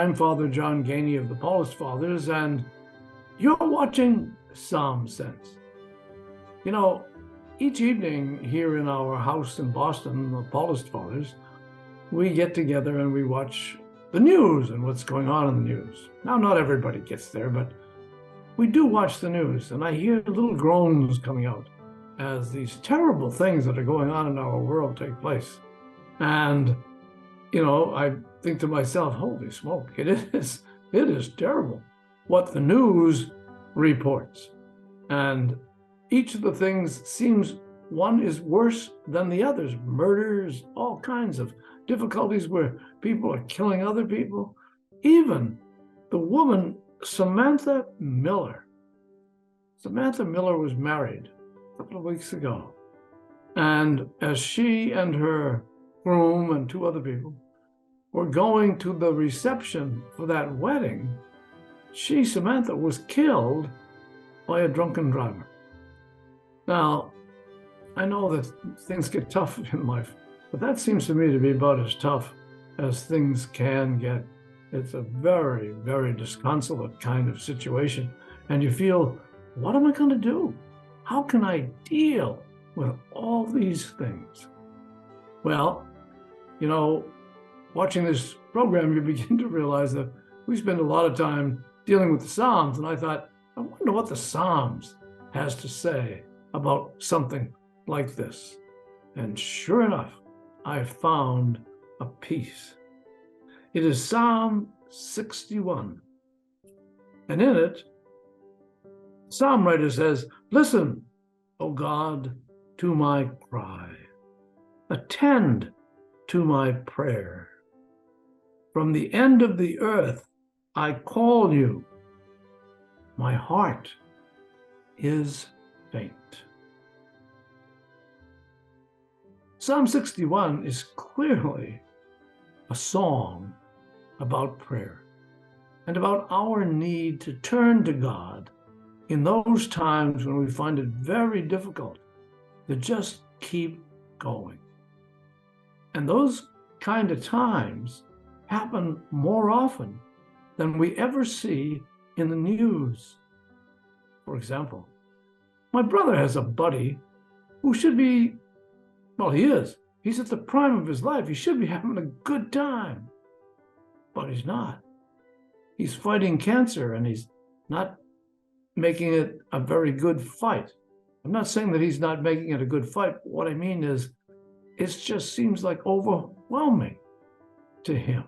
I'm Father John Geaney of the Paulist Fathers, and you're watching Psalm Sense. You know, each evening here in our house in Boston, the Paulist Fathers, we get together and we watch the news and what's going on in the news. Now, not everybody gets there, but we do watch the news, and I hear little groans coming out as these terrible things that are going on in our world take place. And, you know, I think to myself, holy smoke, it is terrible what the news reports. And each of the things seems one is worse than the others. Murders, all kinds of difficulties where people are killing other people. Even the woman, Samantha Miller. Samantha Miller was married a couple of weeks ago. And as she and her groom and two other people were going to the reception for that wedding, Samantha, was killed by a drunken driver. Now, I know that things get tough in life, but that seems to me to be about as tough as things can get. It's a very, very disconsolate kind of situation. And you feel, what am I going to do? How can I deal with all these things? Well, you know, watching this program, you begin to realize that we spend a lot of time dealing with the Psalms. And I thought, I wonder what the Psalms has to say about something like this. And sure enough, I found a piece. It is Psalm 61. And in it, the Psalm writer says, "Listen, O God, to my cry. Attend to my prayer. From the end of the earth, I call you. My heart is faint." Psalm 61 is clearly a song about prayer and about our need to turn to God in those times when we find it very difficult to just keep going. And those kind of times happen more often than we ever see in the news. For example, my brother has a buddy who should be, well, he is. He's at the prime of his life. He should be having a good time, but he's not. He's fighting cancer and he's not making it a very good fight. I'm not saying that he's not making it a good fight. What I mean is, it just seems like overwhelming to him.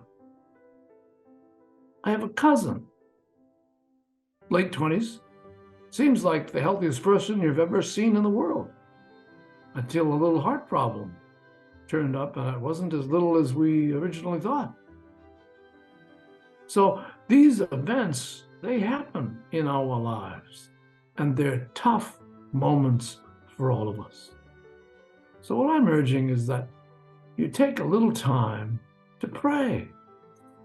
I have a cousin, late 20s, seems like the healthiest person you've ever seen in the world, until a little heart problem turned up, and it wasn't as little as we originally thought. So these events, they happen in our lives, and they're tough moments for all of us. So what I'm urging is that you take a little time to pray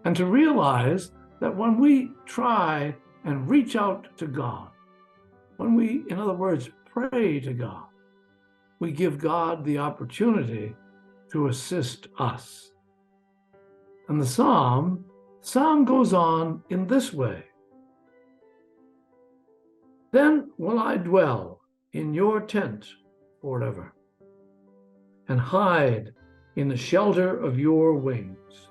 and to realize that when we try and reach out to God, when we, in other words, pray to God, we give God the opportunity to assist us. And the psalm goes on in this way. "Then will I dwell in your tent forever, and hide in the shelter of your wings.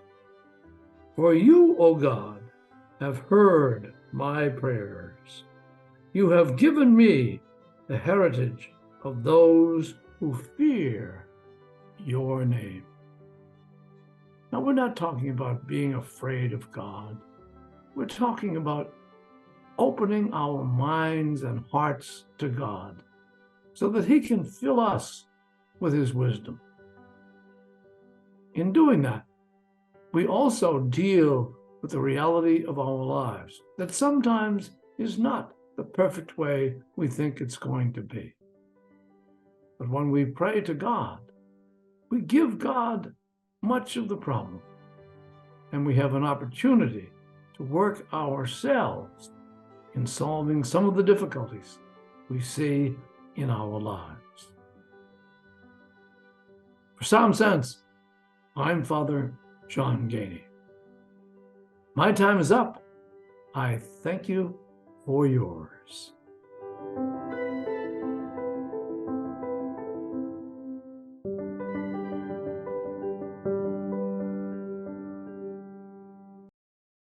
For you, O God, have heard my prayers. You have given me the heritage of those who fear your name." Now, we're not talking about being afraid of God. We're talking about opening our minds and hearts to God so that he can fill us with his wisdom. In doing that, we also deal with the reality of our lives that sometimes is not the perfect way we think it's going to be. But when we pray to God, we give God much of the problem, and we have an opportunity to work ourselves in solving some of the difficulties we see in our lives. For Psalm Sense, I'm Father John Geaney. My time is up. I thank you for yours.